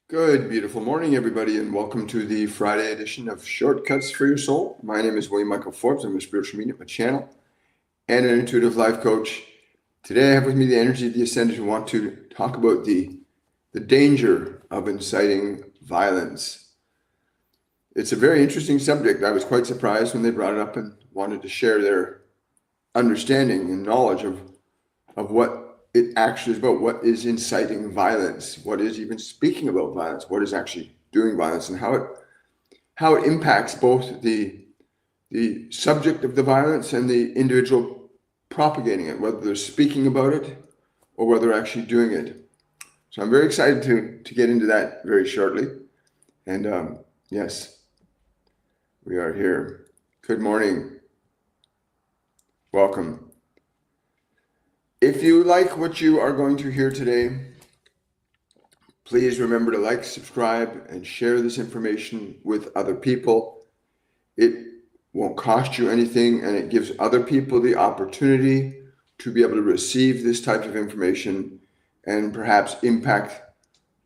Good, beautiful morning, everybody, and welcome to the Friday edition of Shortcuts for Your Soul. My name is William Michael Forbes. I'm a spiritual medium, a channel, and an intuitive life coach. Today, I have with me the energy of the ascended who want to talk about the danger of inciting violence. It's a very interesting subject. I was quite surprised when they brought it up and wanted to share their understanding and knowledge of what it actually is about. What is inciting violence? What is even speaking about violence? What is actually doing violence, and how it impacts both the subject of the violence and the individual propagating it, whether they're speaking about it or whether they're actually doing it. So I'm very excited to get into that very shortly. And yes, we are here. Good morning. Welcome. If you like what you are going to hear today, please remember to like, subscribe, and share this information with other people. It won't cost you anything, and it gives other people the opportunity to be able to receive this type of information and perhaps impact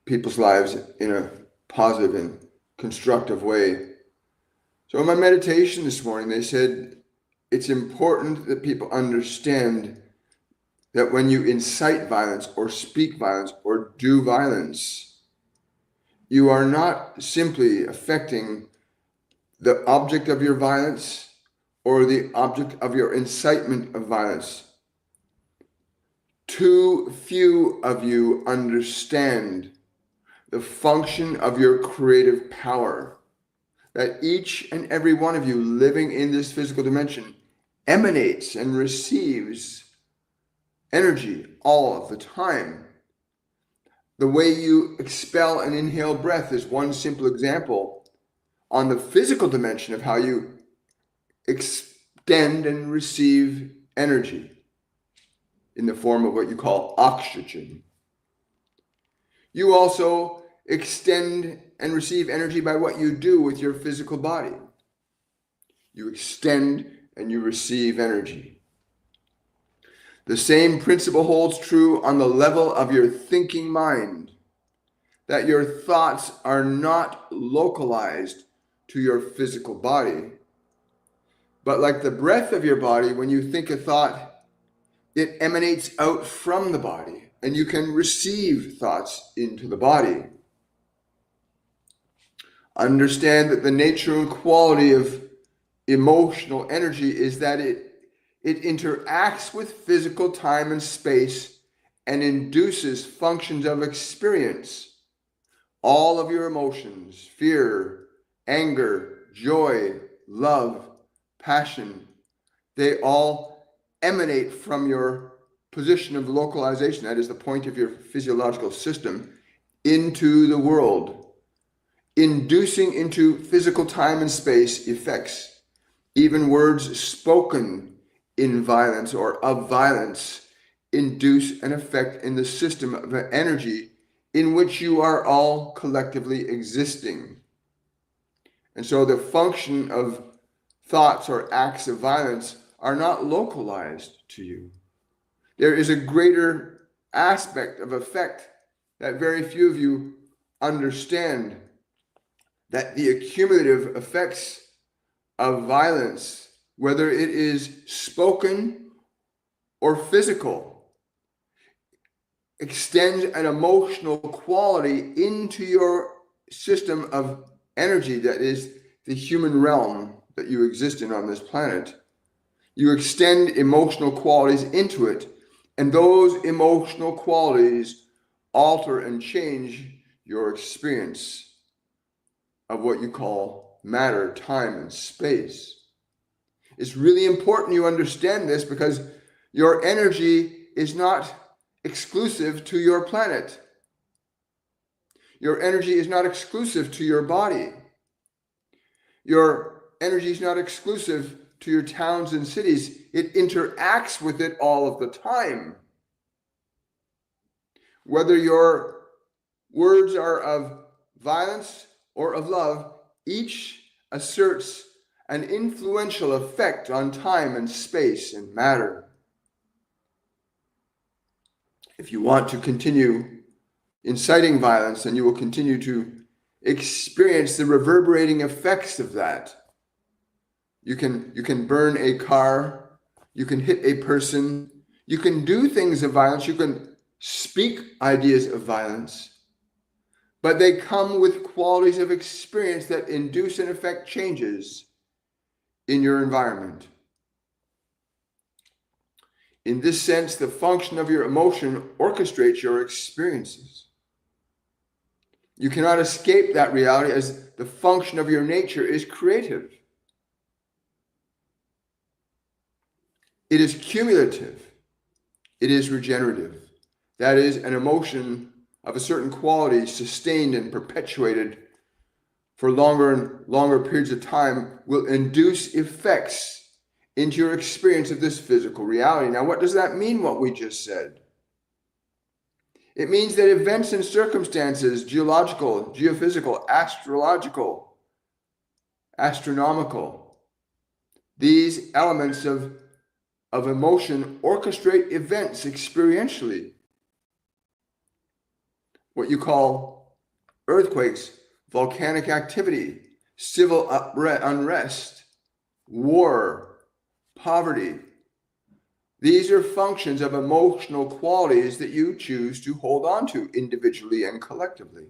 people's lives in a positive and constructive way. So in my meditation this morning, they said it's important that people understand that when you incite violence or speak violence or do violence, you are not simply affecting the object of your violence or the object of your incitement of violence. Too few of you understand the function of your creative power, that each and every one of you living in this physical dimension emanates and receives energy all of the time. The way you expel and inhale breath is one simple example on the physical dimension of how you extend and receive energy in the form of what you call oxygen. You also extend and receive energy by what you do with your physical body. You extend and you receive energy. The same principle holds true on the level of your thinking mind, that your thoughts are not localized to your physical body, but like the breath of your body, when you think a thought, it emanates out from the body, and you can receive thoughts into the body. Understand that the nature and quality of emotional energy is that it interacts with physical time and space and induces functions of experience. All of your emotions, fear, anger, joy, love, passion, they all emanate from your position of localization, that is the point of your physiological system, into the world, inducing into physical time and space effects. Even words spoken in violence or of violence induce an effect in the system of energy in which you are all collectively existing. And so the function of thoughts or acts of violence are not localized to you. There is a greater aspect of effect that very few of you understand, that the accumulative effects of violence, whether it is spoken or physical, extends an emotional quality into your system of energy that is the human realm that you exist in on this planet. You extend emotional qualities into it, and those emotional qualities alter and change your experience of what you call matter, time, and space. It's really important you understand this, because your energy is not exclusive to your planet. Your energy is not exclusive to your body. Your energy is not exclusive to your towns and cities. It interacts with it all of the time. Whether your words are of violence or of love, each asserts an influential effect on time and space and matter. If you want to continue inciting violence, then you will continue to experience the reverberating effects of that. You can burn a car, you can hit a person, you can do things of violence, you can speak ideas of violence, but they come with qualities of experience that induce and affect changes in your environment. In this sense, the function of your emotion orchestrates your experiences. You cannot escape that reality, as the function of your nature is creative. It is cumulative. It is regenerative. That is, an emotion of a certain quality sustained and perpetuated for longer and longer periods of time will induce effects into your experience of this physical reality. Now, what does that mean, what we just said? It means that events and circumstances, geological, geophysical, astrological, astronomical, these elements of emotion orchestrate events experientially. What you call earthquakes, volcanic activity, civil unrest, war, poverty. These are functions of emotional qualities that you choose to hold on to individually and collectively.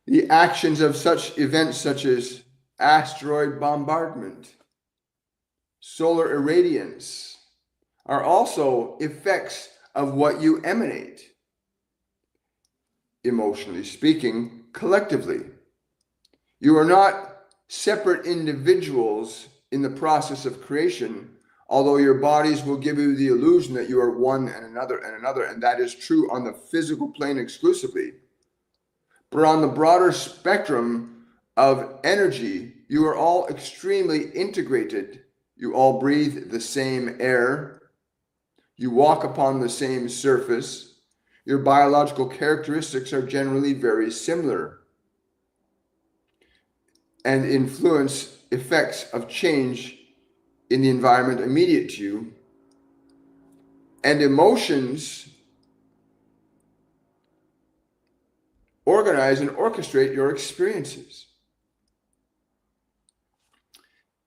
The actions of such events such as asteroid bombardment, solar irradiance, are also effects of what you emanate, emotionally speaking, collectively. You are not separate individuals in the process of creation, although your bodies will give you the illusion that you are one and another, and that is true on the physical plane exclusively. But on the broader spectrum of energy, you are all extremely integrated. You all breathe the same air. You walk upon the same surface. Your biological characteristics are generally very similar and influence effects of change in the environment immediate to you. And emotions organize and orchestrate your experiences.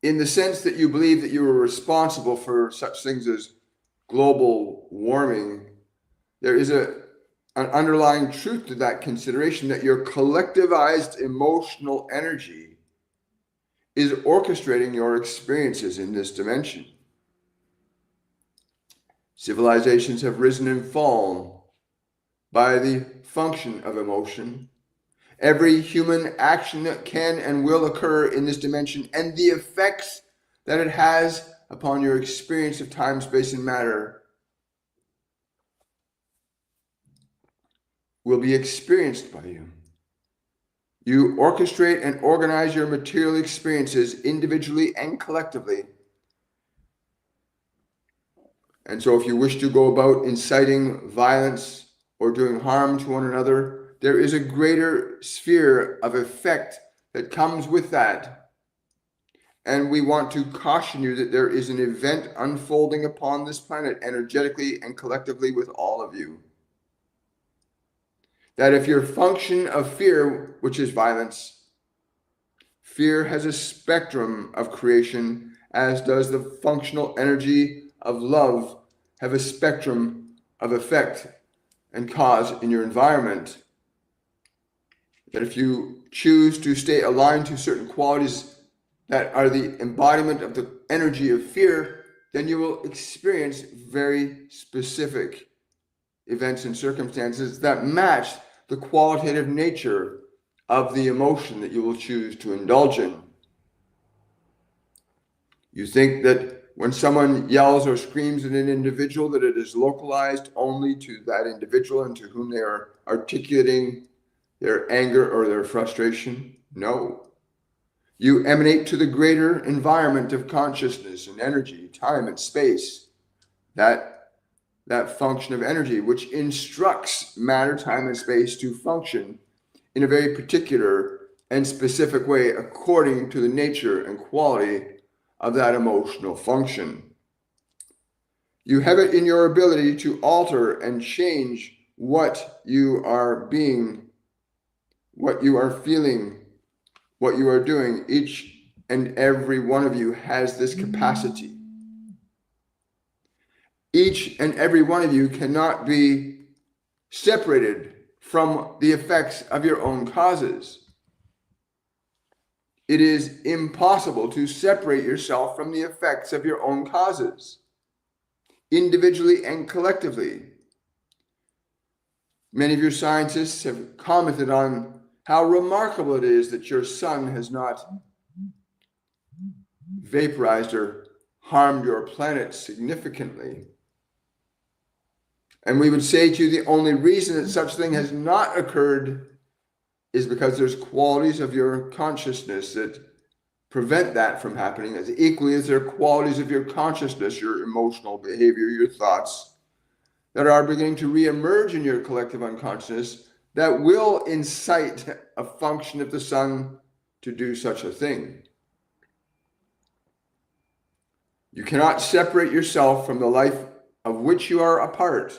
In the sense that you believe that you are responsible for such things as global warming, there is an underlying truth to that consideration, that your collectivized emotional energy is orchestrating your experiences in this dimension. Civilizations have risen and fallen by the function of emotion. Every human action that can and will occur in this dimension, and the effects that it has upon your experience of time, space, and matter, will be experienced by you. You orchestrate and organize your material experiences individually and collectively. And so if you wish to go about inciting violence or doing harm to one another, there is a greater sphere of effect that comes with that. And we want to caution you that there is an event unfolding upon this planet energetically and collectively with all of you. That if your function of fear, which is violence, fear has a spectrum of creation, as does the functional energy of love have a spectrum of effect and cause in your environment. That if you choose to stay aligned to certain qualities that are the embodiment of the energy of fear, then you will experience very specific events and circumstances that match the qualitative nature of the emotion that you will choose to indulge in. You think that when someone yells or screams at an individual, that it is localized only to that individual and to whom they are articulating their anger or their frustration? No. You emanate to the greater environment of consciousness and energy, time and space, that function of energy, which instructs matter, time, and space to function in a very particular and specific way according to the nature and quality of that emotional function. You have it in your ability to alter and change what you are being, what you are feeling, what you are doing. Each and every one of you has this capacity. Each and every one of you cannot be separated from the effects of your own causes. It is impossible to separate yourself from the effects of your own causes, individually and collectively. Many of your scientists have commented on how remarkable it is that your sun has not vaporized or harmed your planet significantly. And we would say to you, the only reason that such thing has not occurred is because there's qualities of your consciousness that prevent that from happening, as equally as there are qualities of your consciousness, your emotional behavior, your thoughts, that are beginning to reemerge in your collective unconsciousness that will incite a function of the sun to do such a thing. You cannot separate yourself from the life of which you are a part.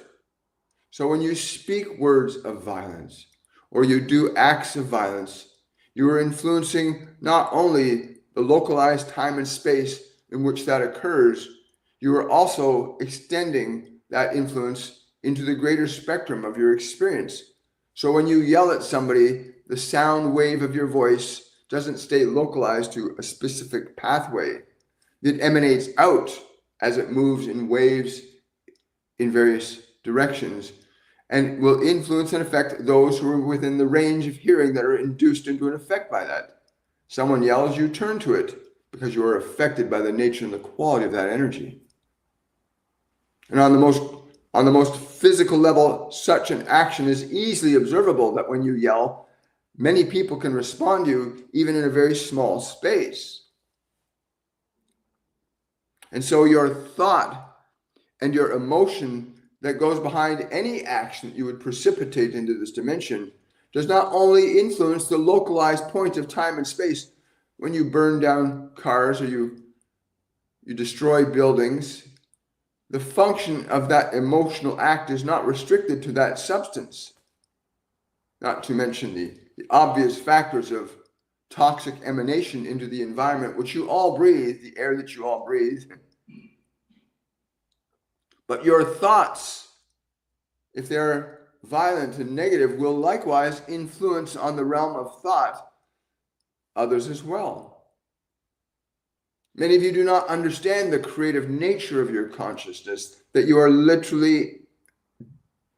So when you speak words of violence or you do acts of violence, you are influencing not only the localized time and space in which that occurs, you are also extending that influence into the greater spectrum of your experience. So when you yell at somebody, the sound wave of your voice doesn't stay localized to a specific pathway. It emanates out as it moves in waves in various directions and will influence and affect those who are within the range of hearing that are induced into an effect by that. Someone yells, you turn to it because you are affected by the nature and the quality of that energy. And on the most physical level, such an action is easily observable, that when you yell, many people can respond to you even in a very small space. And so your thought and your emotion that goes behind any action that you would precipitate into this dimension does not only influence the localized point of time and space. When you burn down cars or you destroy buildings, the function of that emotional act is not restricted to that substance. Not to mention the obvious factors of toxic emanation into the environment, which you all breathe, the air that you all breathe. But your thoughts, if they're violent and negative, will likewise influence on the realm of thought others as well. Many of you do not understand the creative nature of your consciousness, that you are literally,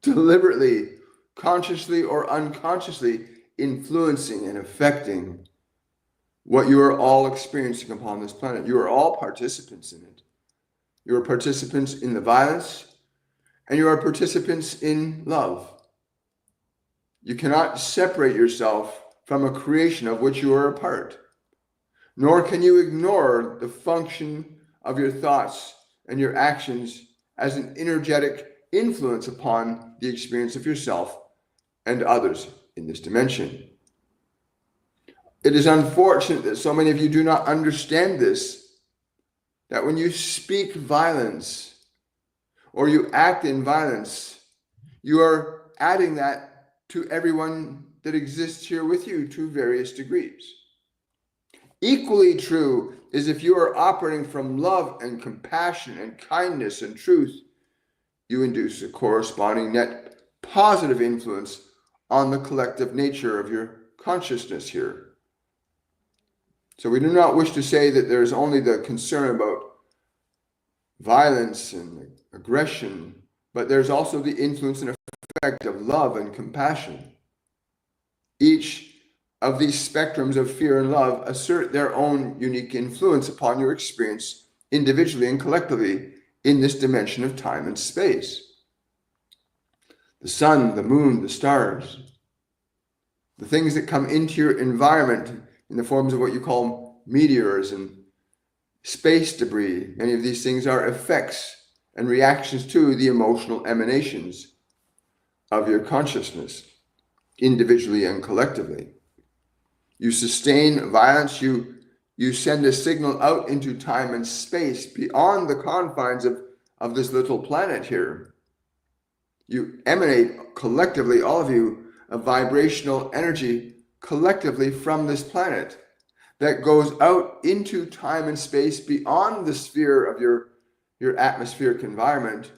deliberately, consciously or unconsciously influencing and affecting what you are all experiencing upon this planet. You are all participants in it. You are participants in the violence, and you are participants in love. You cannot separate yourself from a creation of which you are a part, nor can you ignore the function of your thoughts and your actions as an energetic influence upon the experience of yourself and others in this dimension. It is unfortunate that so many of you do not understand this, that when you speak violence or you act in violence, you are adding that to everyone that exists here with you to various degrees. Equally true is if you are operating from love and compassion and kindness and truth, you induce a corresponding net positive influence on the collective nature of your consciousness here. So we do not wish to say that there's only the concern about violence and aggression, but there's also the influence and effect of love and compassion. Each of these spectrums of fear and love assert their own unique influence upon your experience individually and collectively in this dimension of time and space. The sun, the moon, the stars, the things that come into your environment in the forms of what you call meteors and space debris. Many of these things are effects and reactions to the emotional emanations of your consciousness, individually and collectively. You sustain violence, you send a signal out into time and space beyond the confines of of this little planet here. You emanate collectively, all of you, a vibrational energy collectively from this planet that goes out into time and space beyond the sphere of your atmospheric environment,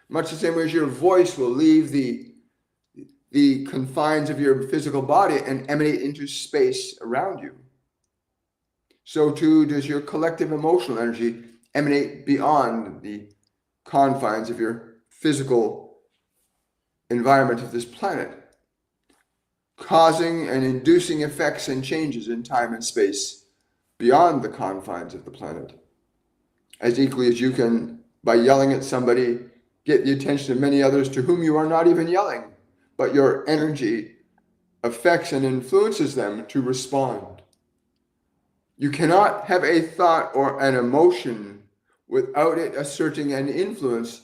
much the same way as your voice will leave the confines of your physical body and emanate into space around you. So too does your collective emotional energy emanate beyond the confines of your physical environment of this planet, causing and inducing effects and changes in time and space beyond the confines of the planet. As equally as you can, by yelling at somebody, get the attention of many others to whom you are not even yelling, but your energy affects and influences them to respond. You cannot have a thought or an emotion without it asserting an influence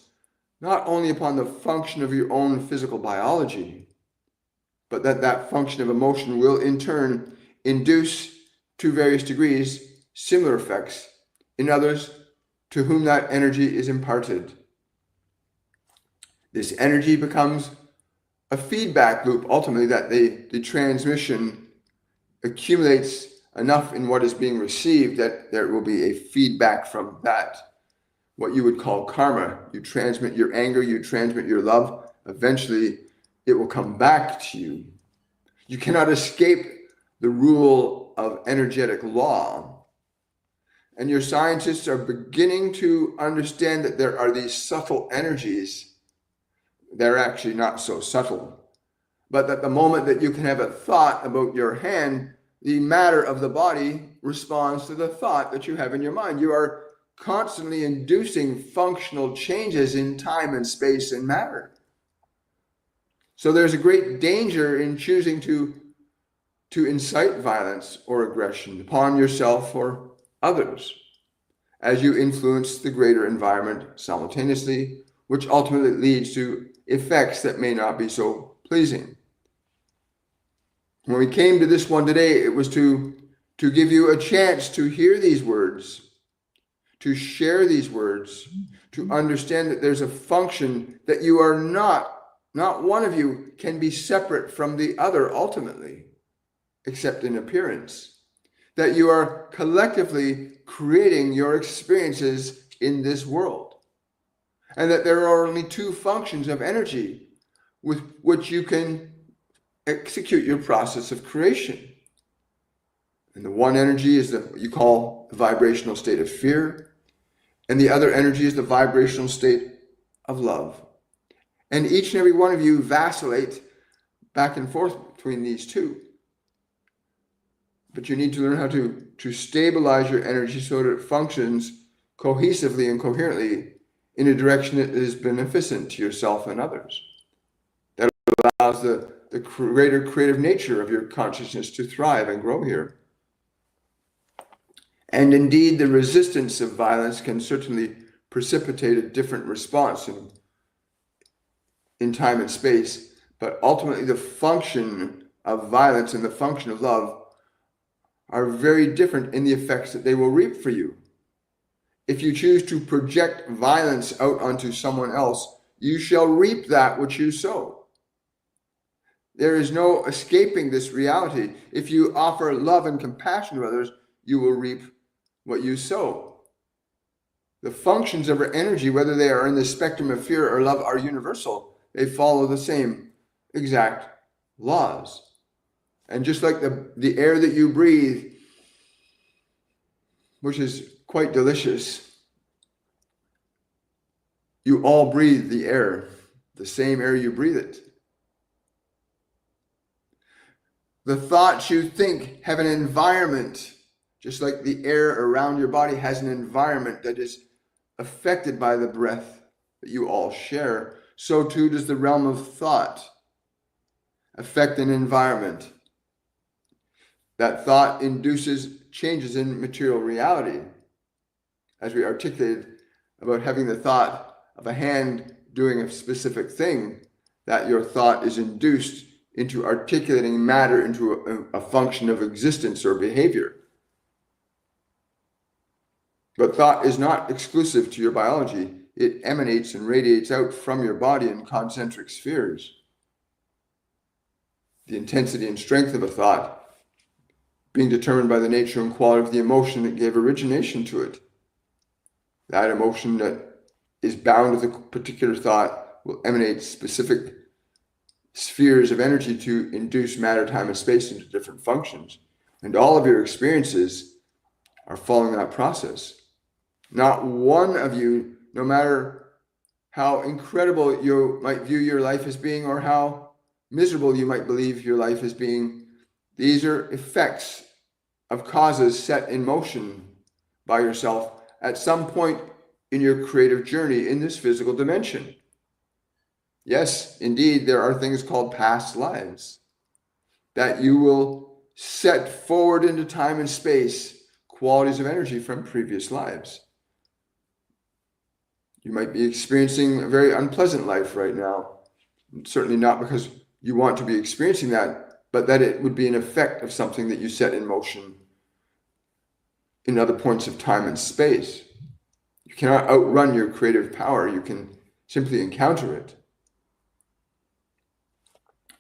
not only upon the function of your own physical biology, but that function of emotion will in turn induce, to various degrees, similar effects in others to whom that energy is imparted. This energy becomes a feedback loop, ultimately, that the transmission accumulates enough in what is being received that there will be a feedback from that, what you would call karma. You transmit your anger, you transmit your love, eventually it will come back to you. You cannot escape the rule of energetic law. And your scientists are beginning to understand that there are these subtle energies. They're actually not so subtle, but that the moment that you can have a thought about your hand, the matter of the body responds to the thought that you have in your mind. You are constantly inducing functional changes in time and space and matter. So there's a great danger in choosing to incite violence or aggression upon yourself or others as you influence the greater environment simultaneously, which ultimately leads to effects that may not be so pleasing. When we came to this one today, it was to give you a chance to hear these words, to share these words, to understand that there's a function that you are not one of you can be separate from the other ultimately, except in appearance, that you are collectively creating your experiences in this world, and that there are only two functions of energy with which you can execute your process of creation. And the one energy is what you call the vibrational state of fear, and the other energy is the vibrational state of love. And each and every one of you vacillate back and forth between these two. But you need to learn how to stabilize your energy so that it functions cohesively and coherently in a direction that is beneficent to yourself and others. That allows the greater creative nature of your consciousness to thrive and grow here. And indeed, the resistance of violence can certainly precipitate a different response in time and space, but ultimately the function of violence and the function of love are very different in the effects that they will reap for you. If you choose to project violence out onto someone else, you shall reap that which you sow. There is no escaping this reality. If you offer love and compassion to others, you will reap what you sow. The functions of our energy, whether they are in the spectrum of fear or love, are universal. They follow the same exact laws. And just like the air that you breathe, which is quite delicious, you all breathe the air, the same air you breathe it. The thoughts you think have an environment, just like the air around your body has an environment that is affected by the breath that you all share. So too does the realm of thought affect an environment. That thought induces changes in material reality. As we articulated about having the thought of a hand doing a specific thing, that your thought is induced into articulating matter into a function of existence or behavior. But thought is not exclusive to your biology. it emanates and radiates out from your body in concentric spheres. The intensity and strength of a thought being determined by the nature and quality of the emotion that gave origination to it. That emotion that is bound with a particular thought will emanate specific spheres of energy to induce matter, time, and space into different functions. And all of your experiences are following that process. Not one of you, no matter how incredible you might view your life as being or how miserable you might believe your life as being, these are effects of causes set in motion by yourself at some point in your creative journey in this physical dimension. Yes, indeed, there are things called past lives that you will set forward into time and space, qualities of energy from previous lives. You might be experiencing a very unpleasant life right now. Certainly not because you want to be experiencing that, but that it would be an effect of something that you set in motion in other points of time and space. You cannot outrun your creative power. You can simply encounter it.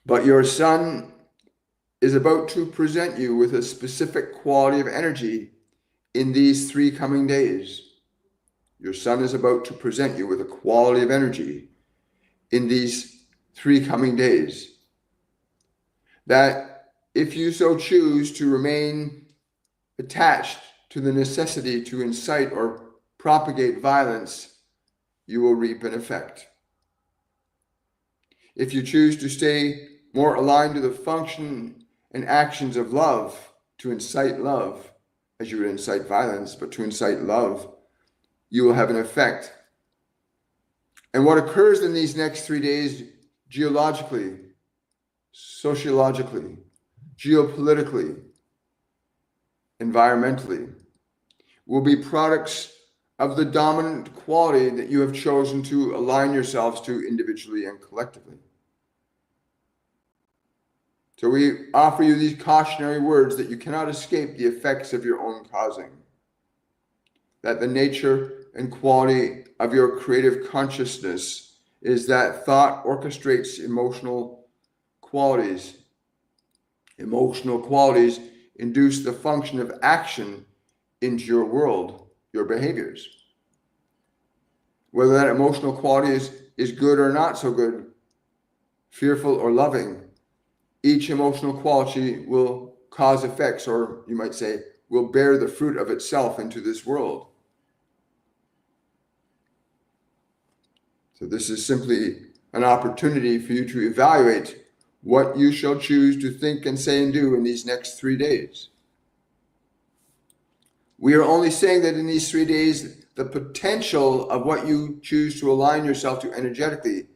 But your son is about to present you with a specific quality of energy in these 3 coming days. Your son is about to present you with a quality of energy in these 3 coming days that, if you so choose to remain attached to the necessity to incite or propagate violence, you will reap an effect. If you choose to stay more aligned to the function and actions of love, to incite love, as you would incite violence, but to incite love, you will have an effect. And what occurs in these next 3 days, geologically, sociologically, geopolitically, environmentally, will be products of the dominant quality that you have chosen to align yourselves to individually and collectively. So we offer you these cautionary words that you cannot escape the effects of your own causing, that the nature and quality of your creative consciousness is that thought orchestrates emotional qualities. Emotional qualities induce the function of action into your world, your behaviors. Whether that emotional quality is good or not so good, fearful or loving, each emotional quality will cause effects, or you might say, will bear the fruit of itself into this world. So this is simply an opportunity for you to evaluate what you shall choose to think and say and do in these next 3 days. We are only saying that in these 3 days, the potential of what you choose to align yourself to energetically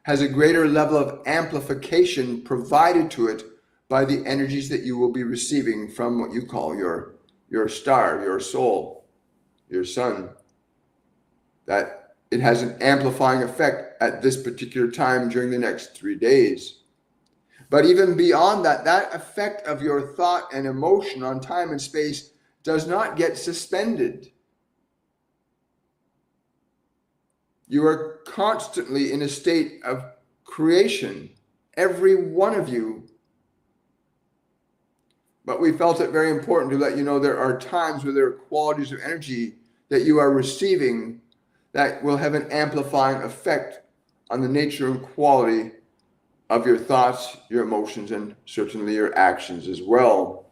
has a greater level of amplification provided to it by the energies that you will be receiving from what you call your star, your soul, your sun. That it has an amplifying effect at this particular time during the next 3 days. But even beyond that, that effect of your thought and emotion on time and space does not get suspended. You are constantly in a state of creation, every one of you. But we felt it very important to let you know there are times where there are qualities of energy that you are receiving that will have an amplifying effect on the nature and quality of your thoughts, your emotions, and certainly your actions as well.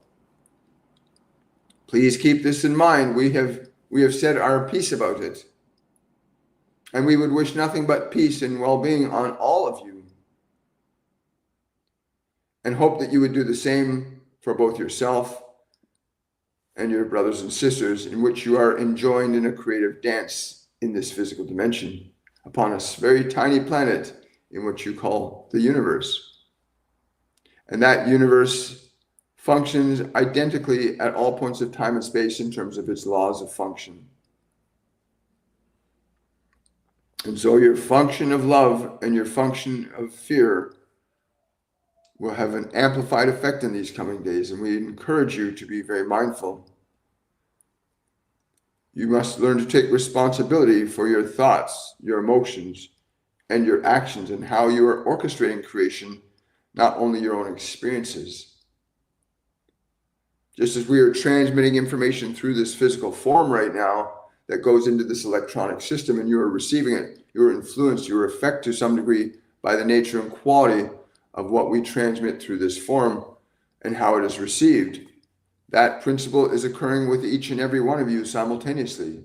Please keep this in mind. We have said our piece about it. And we would wish nothing but peace and well-being on all of you. And hope that you would do the same for both yourself and your brothers and sisters, in which you are enjoined in a creative dance in this physical dimension upon a very tiny planet in what you call the universe. And that universe functions identically at all points of time and space in terms of its laws of function. And so your function of love and your function of fear will have an amplified effect in these coming days, and we encourage you to be very mindful. You must learn to take responsibility for your thoughts, your emotions, and your actions, and how you are orchestrating creation, not only your own experiences. Just as we are transmitting information through this physical form right now that goes into this electronic system, and you are receiving it, you are influenced, you are affected to some degree by the nature and quality of what we transmit through this form and how it is received. That principle is occurring with each and every one of you simultaneously.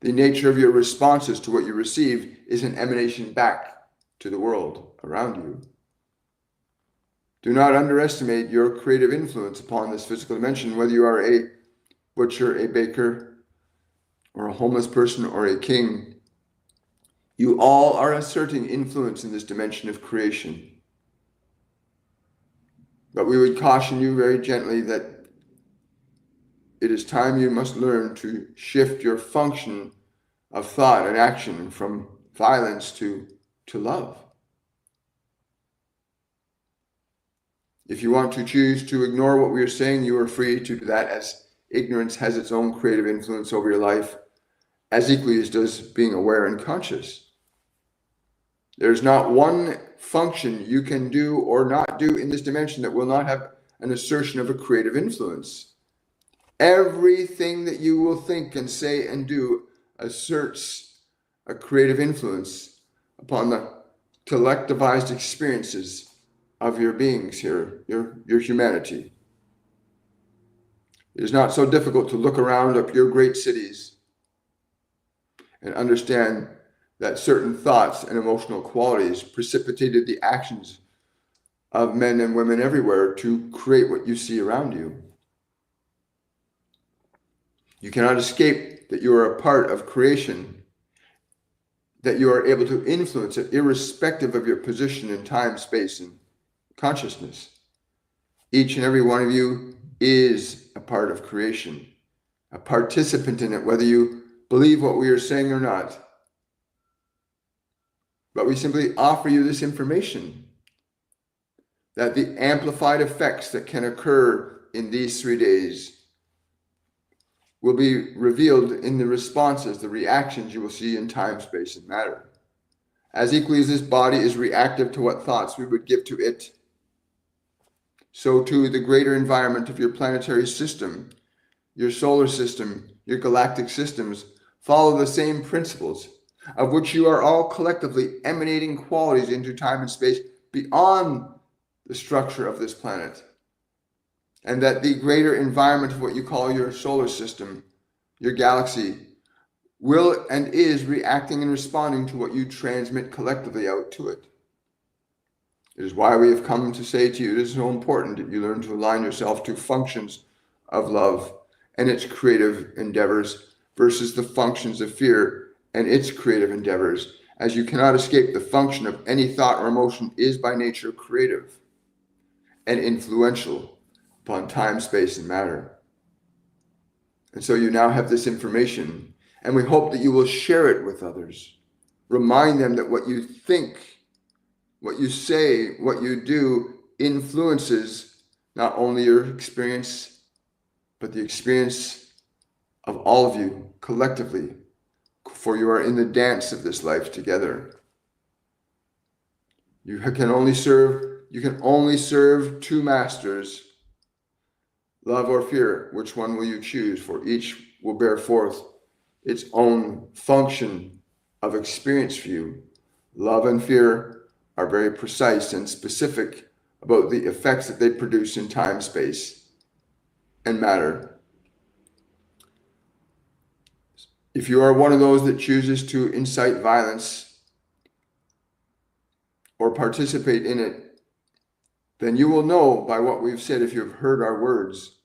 The nature of your responses to what you receive is an emanation back to the world around you. Do not underestimate your creative influence upon this physical dimension, whether you are a butcher, a baker, or a homeless person, or a king. You all are asserting influence in this dimension of creation. But we would caution you very gently that it is time you must learn to shift your function of thought and action from violence to love. If you want to choose to ignore what we are saying, you are free to do that, as ignorance has its own creative influence over your life, as equally as does being aware and conscious. There's not one function you can do or not do in this dimension that will not have an assertion of a creative influence. Everything that you will think and say and do asserts a creative influence upon the collectivized experiences of your beings here, your humanity. It is not so difficult to look around up your great cities and understand that certain thoughts and emotional qualities precipitated the actions of men and women everywhere to create what you see around you. You cannot escape that you are a part of creation, that you are able to influence it irrespective of your position in time, space, and consciousness. Each and every one of you is a part of creation, a participant in it, whether you believe what we are saying or not. But we simply offer you this information that the amplified effects that can occur in these 3 days will be revealed in the responses, the reactions you will see in time, space, and matter. As equally as this body is reactive to what thoughts we would give to it, so too the greater environment of your planetary system, your solar system, your galactic systems follow the same principles, of which you are all collectively emanating qualities into time and space beyond the structure of this planet. And that the greater environment of what you call your solar system, your galaxy, will and is reacting and responding to what you transmit collectively out to it. It is why we have come to say to you, it is so important that you learn to align yourself to functions of love and its creative endeavors versus the functions of fear and its creative endeavors, as you cannot escape the function of any thought or emotion is by nature creative and influential upon time, space, and matter. And so you now have this information, and we hope that you will share it with others. Remind them that what you think, what you say, what you do influences not only your experience, but the experience of all of you collectively, for you are in the dance of this life together. You can only serve two masters, love or fear. Which one will you choose? For each will bear forth its own function of experience for you. Love and fear are very precise and specific about the effects that they produce in time, space, and matter. If you are one of those that chooses to incite violence or participate in it, then you will know by what we've said, if you have heard our words,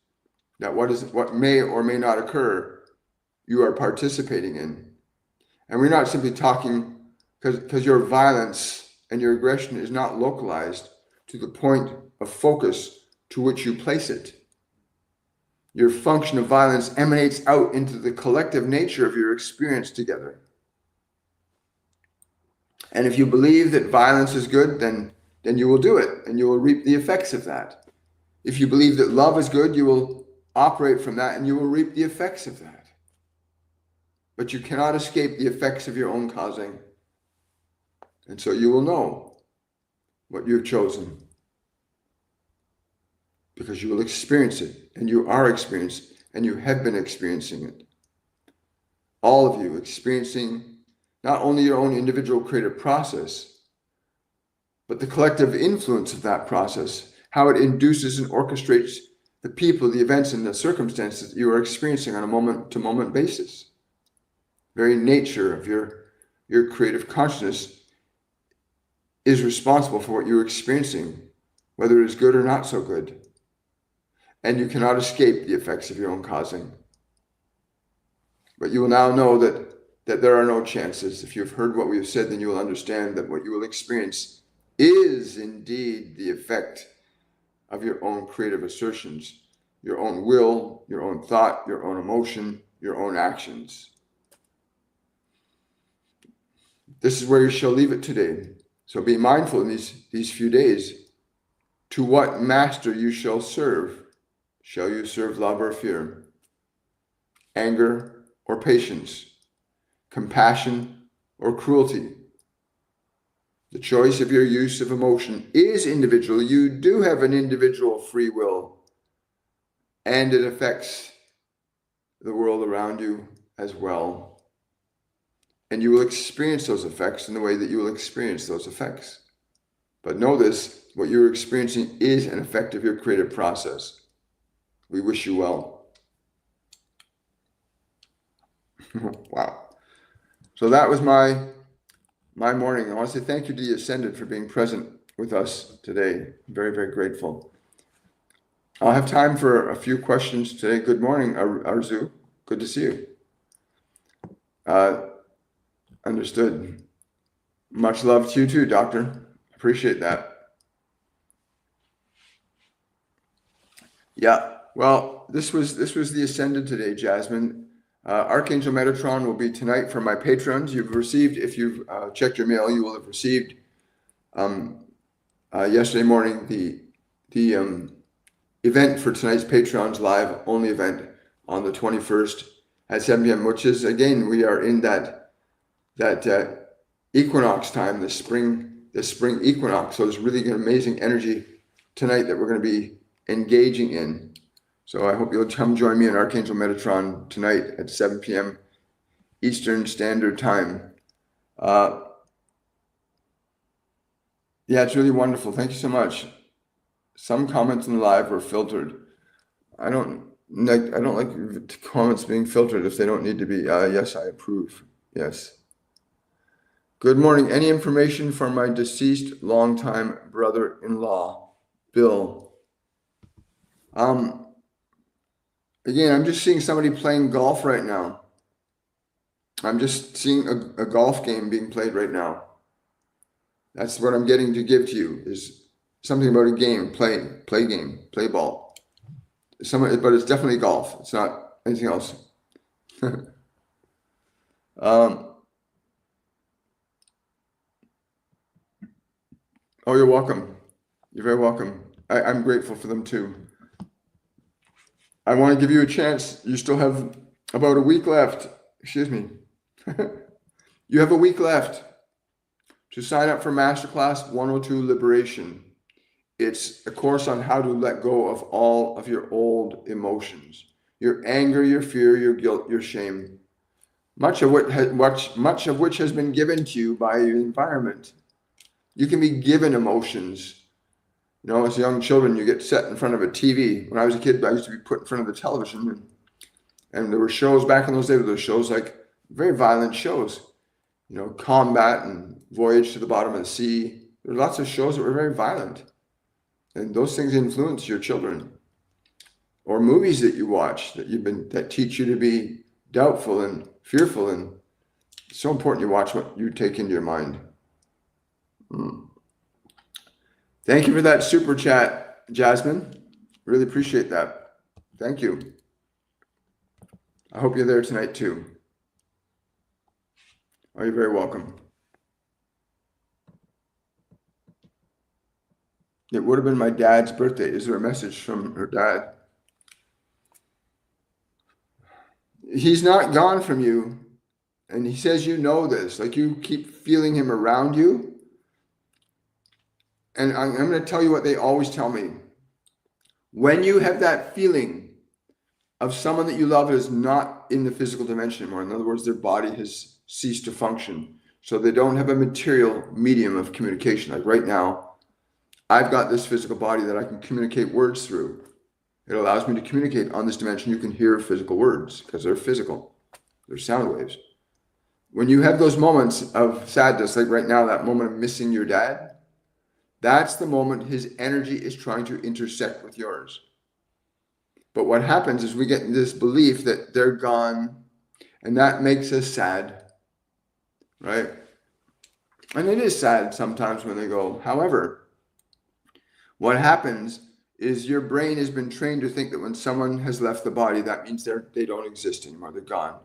that what may or may not occur, you are participating in. And we're not simply talking because your violence and your aggression is not localized to the point of focus to which you place it. Your function of violence emanates out into the collective nature of your experience together. And if you believe that violence is good, then you will do it and you will reap the effects of that. If you believe that love is good, you will operate from that and you will reap the effects of that. but you cannot escape the effects of your own causing. And so you will know what you've chosen, because you will experience it, and you are experiencing, and you have been experiencing it. All of you experiencing not only your own individual creative process, but the collective influence of that process, how it induces and orchestrates the people, the events, and the circumstances that you are experiencing on a moment-to-moment basis. Very nature of your creative consciousness is responsible for what you're experiencing, whether it is good or not so good. And you cannot escape the effects of your own causing. But you will now know that there are no chances. If you've heard what we have said, then you will understand that what you will experience is indeed the effect of your own creative assertions, your own will, your own thought, your own emotion, your own actions. This is where you shall leave it today. So be mindful in these few days. To what master you shall serve? Shall you serve love or fear? Anger or patience? Compassion or cruelty? The choice of your use of emotion is individual. You do have an individual free will, and it affects the world around you as well. And you will experience those effects in the way that you will experience those effects. But know this, what you're experiencing is an effect of your creative process. We wish you well. Wow. So that was my morning. I want to say thank you to the Ascended for being present with us today. Very, very grateful. I'll have time for a few questions today. Good morning, Arzu. Good to see you. Understood. Much love to you too, Doctor. Appreciate that. Yeah. Well, this was the Ascended today, Jasmine. Archangel Metatron will be tonight for my patrons. You've received, if you've checked your mail, you will have received yesterday morning the event for tonight's Patrons Live only event on the 21st at 7 p.m., which is, again, we are in that equinox time, the spring equinox. So there's really an amazing energy tonight that we're going to be engaging in. So I hope you'll come join me in Archangel Metatron tonight at 7 p.m. Eastern Standard Time. Yeah, it's really wonderful. Thank you so much. Some comments in the live were filtered. I don't like comments being filtered if they don't need to be. Yes, I approve. Yes. Good morning. Any information for my deceased longtime brother-in-law, Bill? Again, I'm just seeing somebody playing golf right now. I'm just seeing a golf game being played right now. That's what I'm getting to give to you, is something about a game, play game, play ball. But it's definitely golf. It's not anything else. Oh, you're welcome. You're very welcome. I'm grateful for them too. I want to give you a chance. You still have about a week left. Excuse me. You have a week left to sign up for Masterclass 102 Liberation. It's a course on how to let go of all of your old emotions, your anger, your fear, your guilt, your shame, much of which has been given to you by your environment. You can be given emotions. You know, as young children, you get set in front of a TV. When I was a kid, I used to be put in front of the television, and there were shows back in those days. There were shows like very violent shows, you know, Combat and Voyage to the Bottom of the Sea. There were lots of shows that were very violent, and those things influence your children. Or movies that you watch that teach you to be doubtful and fearful, and it's so important you watch what you take into your mind. Thank you for that super chat, Jasmine. Really appreciate that. Thank you. I hope you're there tonight too. Oh, you're very welcome. It would have been my dad's birthday. Is there a message from her dad? He's not gone from you. and he says, you know this, like you keep feeling him around you. And I'm going to tell you what they always tell me. When you have that feeling of someone that you love is not in the physical dimension anymore, in other words, their body has ceased to function, so they don't have a material medium of communication. Like right now, I've got this physical body that I can communicate words through. It allows me to communicate on this dimension. You can hear physical words because they're physical. They're sound waves. When you have those moments of sadness, like right now, that moment of missing your dad, that's the moment his energy is trying to intersect with yours. But what happens is we get this belief that they're gone, and that makes us sad, right? And it is sad sometimes when they go. However, what happens is your brain has been trained to think that when someone has left the body, that means they don't exist anymore, they're gone.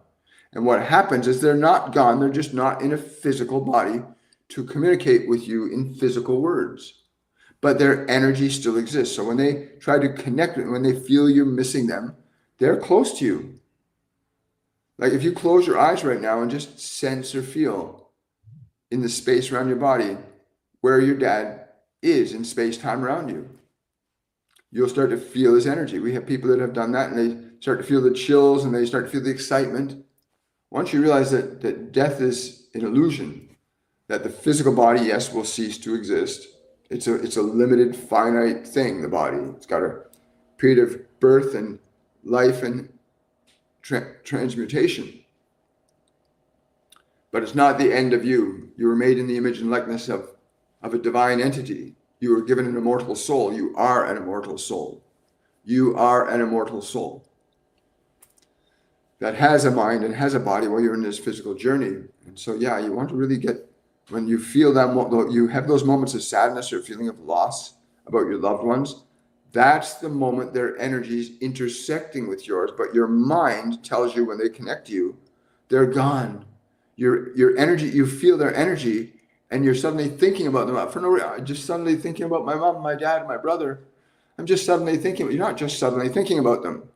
And what happens is they're not gone, they're just not in a physical body to communicate with you in physical words. But their energy still exists. So when they try to connect, when they feel you're missing them, they're close to you. Like if you close your eyes right now and just sense or feel in the space around your body where your dad is in space-time around you, you'll start to feel his energy. We have people that have done that and they start to feel the chills and they start to feel the excitement. Once you realize that death is an illusion, that the physical body, yes, will cease to exist. It's a limited, finite thing, the body. It's got a period of birth and life and transmutation. But it's not the end of you. You were made in the image and likeness of a divine entity. You were given an immortal soul. You are an immortal soul. You are an immortal soul that has a mind and has a body while you're in this physical journey. And so, yeah, you want to really get, when you feel that, you have those moments of sadness or feeling of loss about your loved ones, that's the moment their energy is intersecting with yours. But your mind tells you when they connect to you, they're gone. Your energy, you feel their energy, and you're suddenly thinking about them. For no reason, just suddenly thinking about my mom, my dad, my brother. I'm just suddenly thinking. You're not just suddenly thinking about them.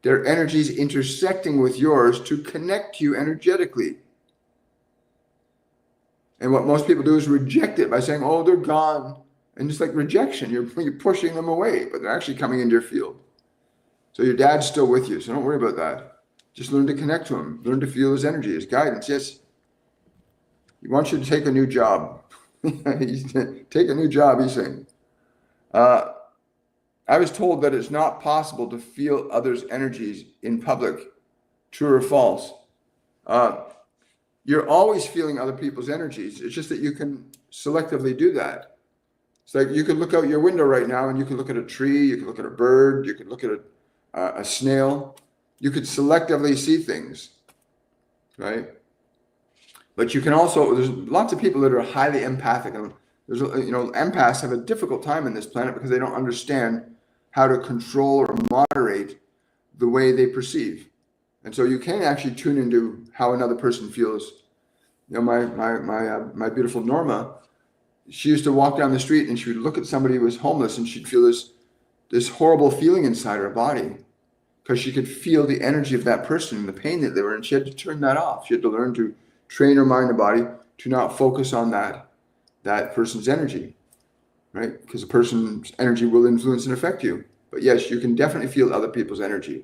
Their energy is intersecting with yours to connect you energetically. And what most people do is reject it by saying, oh, they're gone. And just like rejection, you're pushing them away, but they're actually coming into your field. So your dad's still with you, so don't worry about that. Just learn to connect to him. Learn to feel his energy, his guidance. Yes, he wants you to take a new job. Take a new job, he's saying. I was told that it's not possible to feel others' energies in public. True or false? You're always feeling other people's energies. It's just that you can selectively do that. It's like you can look out your window right now and you can look at a tree, you can look at a bird, you can look at a snail. You could selectively see things, right? But you can also, there's lots of people that are highly empathic, and there's, empaths have a difficult time in this planet because they don't understand how to control or moderate the way they perceive. And so you can actually tune into how another person feels. My beautiful Norma, she used to walk down the street and she would look at somebody who was homeless and she'd feel this horrible feeling inside her body because she could feel the energy of that person and the pain that they were in. She had to turn that off. She had to learn to train her mind and body to not focus on that person's energy, right? Because a person's energy will influence and affect you. But yes, you can definitely feel other people's energy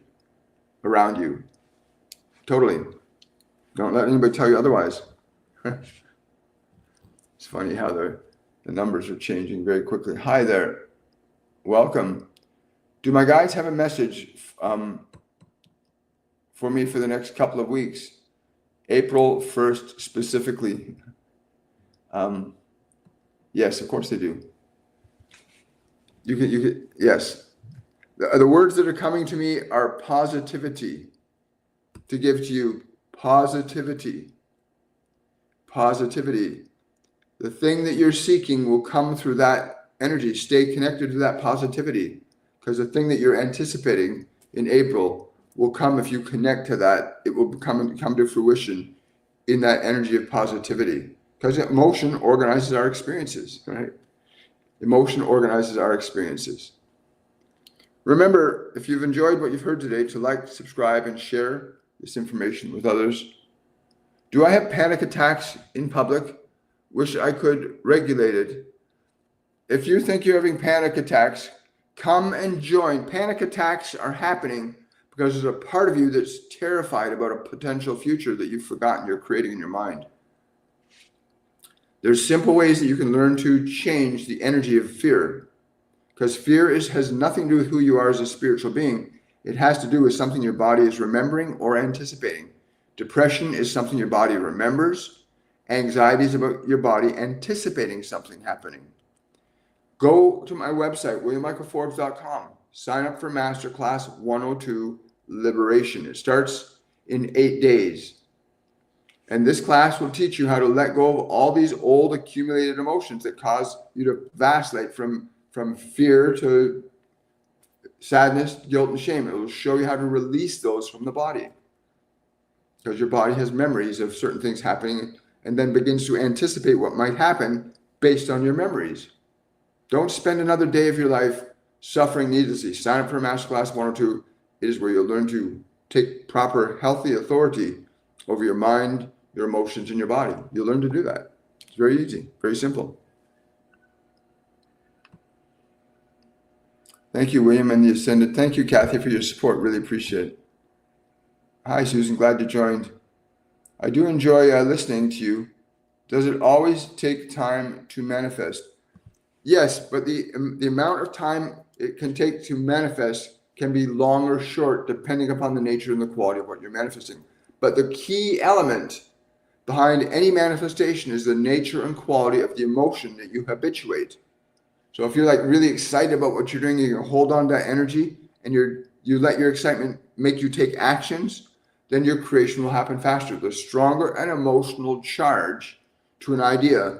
around you. Totally. Don't let anybody tell you otherwise. It's funny how the numbers are changing very quickly. Hi there. Welcome. Do my guides have a message for me for the next couple of weeks? April 1st specifically. Yes, of course they do. You could, yes. The words that are coming to me are positivity. To give to you positivity. Positivity. The thing that you're seeking will come through that energy. Stay connected to that positivity, because the thing that you're anticipating in April will come if you connect to that. It will come to fruition in that energy of positivity, because emotion organizes our experiences, right? Emotion organizes our experiences. Remember, if you've enjoyed what you've heard today, to like, subscribe, and share this information with others. Do I have panic attacks in public? Wish I could regulate it. If you think you're having panic attacks, come and join. Panic attacks are happening because there's a part of you that's terrified about a potential future that you've forgotten you're creating in your mind. There's simple ways that you can learn to change the energy of fear, because fear has nothing to do with who you are as a spiritual being. It has to do with something your body is remembering or anticipating. Depression is something your body remembers. Anxiety is about your body anticipating something happening. Go to my website, williammichaelforbes.com. Sign up for Masterclass 102, Liberation. It starts in 8 days. And this class will teach you how to let go of all these old accumulated emotions that cause you to vacillate from fear to sadness, guilt, and shame. It will show you how to release those from the body, because your body has memories of certain things happening and then begins to anticipate what might happen based on your memories. Don't spend another day of your life suffering needlessly. Sign up for Masterclass 102. It is where you'll learn to take proper, healthy authority over your mind, your emotions, and your body. You'll learn to do that. It's very easy, very simple. Thank you, William and the Ascendant. Thank you, Kathy, for your support. Really appreciate it. Hi, Susan. Glad you joined. I do enjoy listening to you. Does it always take time to manifest? Yes, but the amount of time it can take to manifest can be long or short, depending upon the nature and the quality of what you're manifesting. But the key element behind any manifestation is the nature and quality of the emotion that you habituate. So if you're like really excited about what you're doing, you can hold on to that energy and you let your excitement make you take actions, then your creation will happen faster. The stronger an emotional charge to an idea,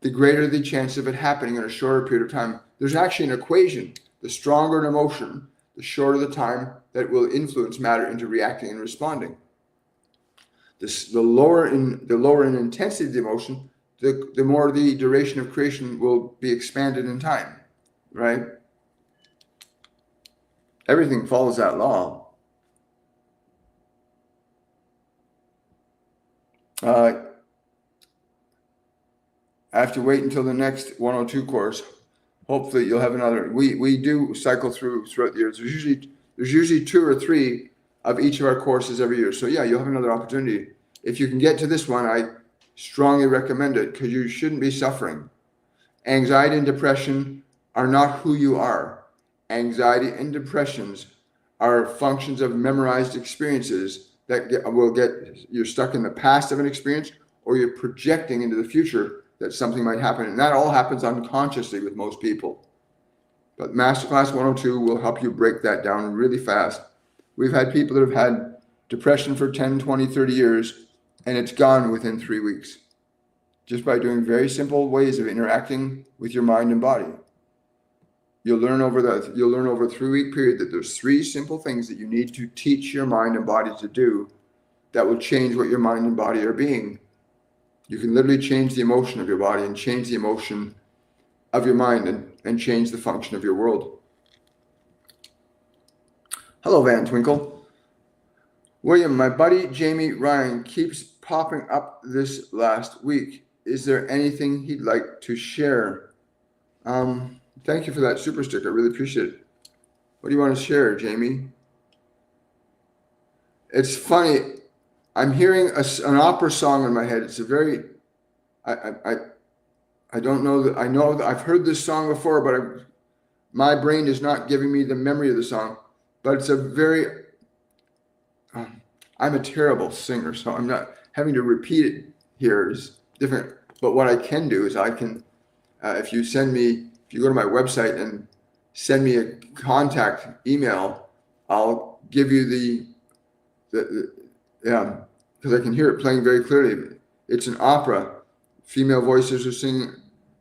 the greater the chance of it happening in a shorter period of time. There's actually an equation. The stronger an emotion, the shorter the time that will influence matter into reacting and responding. The lower in intensity of the emotion, the more the duration of creation will be expanded in time, right? Everything follows that law. I have to wait until the next 102 course. Hopefully you'll have another. We do cycle throughout the years. There's usually 2 or 3 of each of our courses every year. So yeah, you'll have another opportunity. If you can get to this one, I strongly recommend it, because you shouldn't be suffering. Anxiety and depression are not who you are. Anxiety and depressions are functions of memorized experiences that you're stuck in the past of an experience, or you're projecting into the future that something might happen. And that all happens unconsciously with most people. But Masterclass 102 will help you break that down really fast. We've had people that have had depression for 10, 20, 30 years, and it's gone within 3 weeks, just by doing very simple ways of interacting with your mind and body. You'll learn over a 3-week period that there's 3 simple things that you need to teach your mind and body to do that will change what your mind and body are being. You can literally change the emotion of your body and change the emotion of your mind and change the function of your world. Hello, Van Twinkle. William, my buddy Jamie Ryan keeps popping up this last week. Is there anything he'd like to share? Thank you for that super sticker. I really appreciate it. What do you want to share, Jamie? It's funny. I'm hearing an opera song in my head. It's a very, I don't know that I know that I've heard this song before, but my brain is not giving me the memory of the song. But it's a very, I'm a terrible singer, so I'm not having to repeat it here is different. But what I can do is I can, if you go to my website and send me a contact email, I'll give you because I can hear it playing very clearly. It's an opera. Female voices are singing.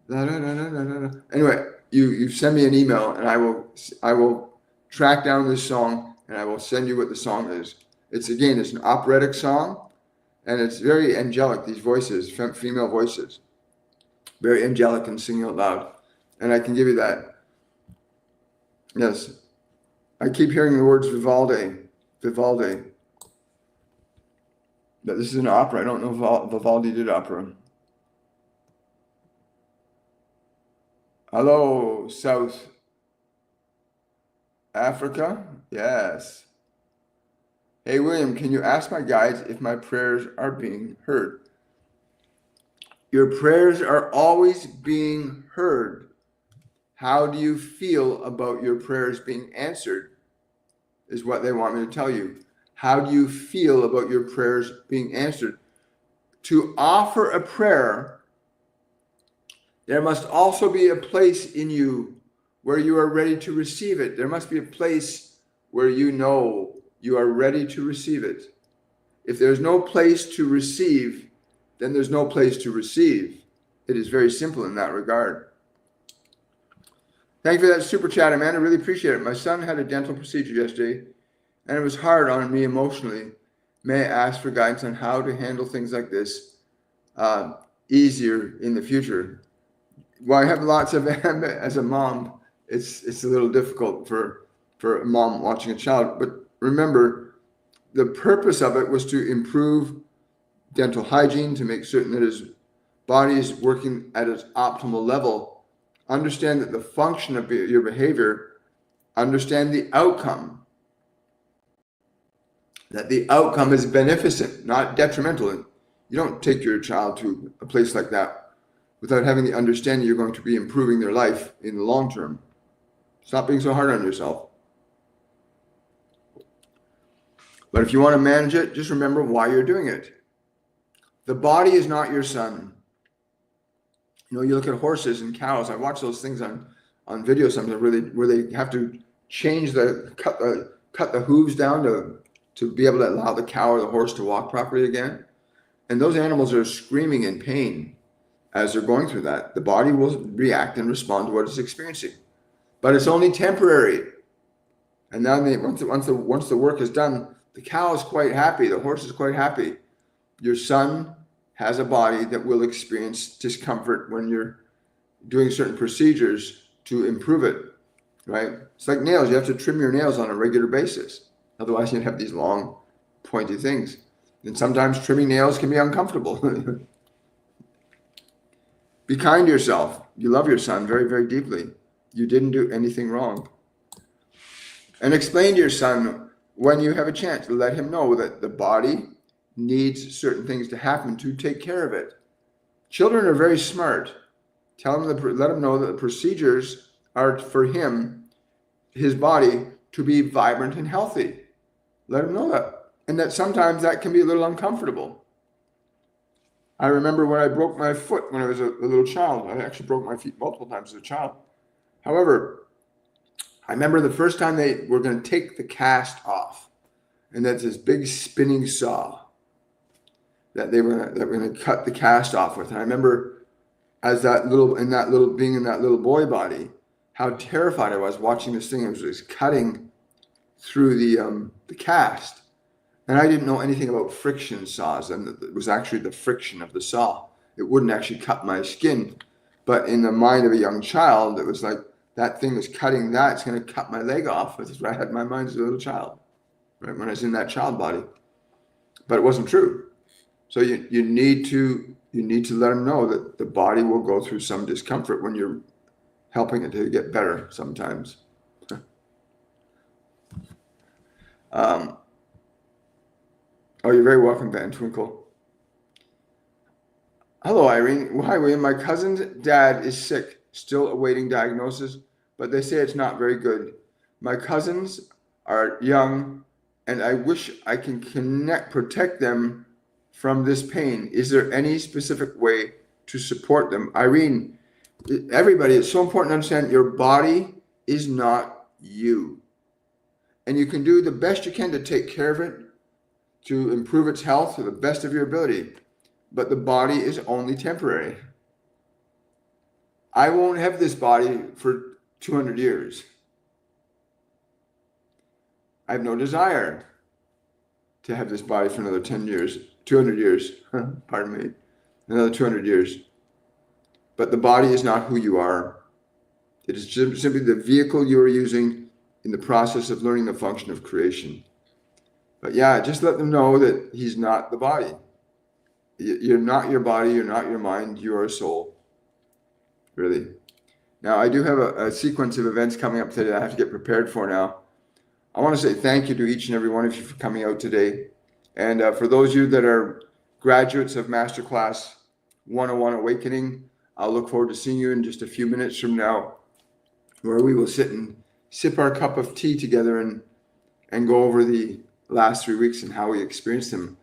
Da, da, da, da, da, da. Anyway, you send me an email and I will track down this song and I will send you what the song is. It's an operatic song, and it's very angelic. These voices, female voices, very angelic and singing out loud. And I can give you that. Yes, I keep hearing the words Vivaldi. But this is an opera. I don't know if Vivaldi did opera. Hello, South Africa? Yes. Hey, William, can you ask my guides if my prayers are being heard? Your prayers are always being heard. How do you feel about your prayers being answered? Is what they want me to tell you. How do you feel about your prayers being answered? To offer a prayer, there must also be a place in you where you are ready to receive it. There must be a place where you know you are ready to receive it. If there's no place to receive, then there's no place to receive. It is very simple in that regard. Thank you for that super chat, Amanda. Really appreciate it. My son had a dental procedure yesterday, and it was hard on me emotionally. May I ask for guidance on how to handle things like this easier in the future? Well, I have lots of, as a mom, it's a little difficult for a mom watching a child. But remember, the purpose of it was to improve dental hygiene, to make certain that his body is working at its optimal level. Understand that the function of your behavior, understand the outcome, that the outcome is beneficent, not detrimental. And you don't take your child to a place like that without having the understanding you're going to be improving their life in the long term. Stop being so hard on yourself. But if you want to manage it, just remember why you're doing it. The body is not your son. You know, you look at horses and cows. I watch those things on video sometimes where they have to change cut the hooves down to be able to allow the cow or the horse to walk properly again. And those animals are screaming in pain as they're going through that. The body will react and respond to what it's experiencing, but it's only temporary. And now once the work is done, the cow is quite happy. The horse is quite happy. Your son has a body that will experience discomfort when you're doing certain procedures to improve it, right? It's like nails. You have to trim your nails on a regular basis. Otherwise, you'd have these long, pointy things. And sometimes trimming nails can be uncomfortable. Be kind to yourself. You love your son very, very deeply. You didn't do anything wrong. And explain to your son when you have a chance. Let him know that the body needs certain things to happen to take care of it. Children are very smart. Let him know that the procedures are for him, his body, to be vibrant and healthy. Let him know that. And that sometimes that can be a little uncomfortable. I remember when I broke my foot when I was a little child. I actually broke my feet multiple times as a child. However, I remember the first time they were going to take the cast off. And that's this big spinning saw that they were going to cut the cast off with. And I remember as being in that little boy body, how terrified I was watching this thing. It was just cutting through the cast. And I didn't know anything about friction saws, and it was actually the friction of the saw. It wouldn't actually cut my skin. But in the mind of a young child, it was like that thing was cutting that. It's going to cut my leg off. That's what I had in my mind as a little child, right, when I was in that child body. But it wasn't true. So you need to let them know that the body will go through some discomfort when you're helping it to get better sometimes. You're very welcome, Van Twinkle. Hello, Irene. Hi, William. My cousin's dad is sick, still awaiting diagnosis, but they say it's not very good. My cousins are young, and I wish I can protect them from this pain. Is there any specific way to support them? Irene, everybody, it's so important to understand your body is not you. And you can do the best you can to take care of it, to improve its health to the best of your ability. But the body is only temporary. I won't have this body for 200 years. I have no desire to have this body for another 10 years, 200 years, pardon me, another 200 years. But the body is not who you are. It is simply the vehicle you are using in the process of learning the function of creation. But yeah, just let them know that he's not the body. You're not your body. You're not your mind. You are a soul. Really. Now, I do have a sequence of events coming up today that I have to get prepared for now. I want to say thank you to each and every one of you for coming out today. And for those of you that are graduates of Masterclass 101 Awakening, I'll look forward to seeing you in just a few minutes from now, where we will sit and sip our cup of tea together and go over the last 3 weeks and how we experienced them.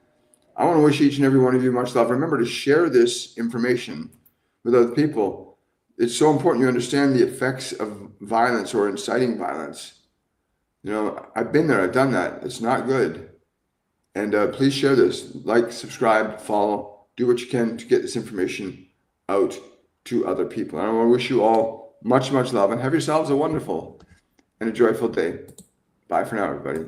I want to wish each and every one of you much love. Remember to share this information with other people. It's so important you understand the effects of violence or inciting violence. You know, I've been there, I've done that. It's not good. And please share this. Like, subscribe, follow, do what you can to get this information out to other people. And I want to wish you all much, much love and have yourselves a wonderful and a joyful day. Bye for now, everybody.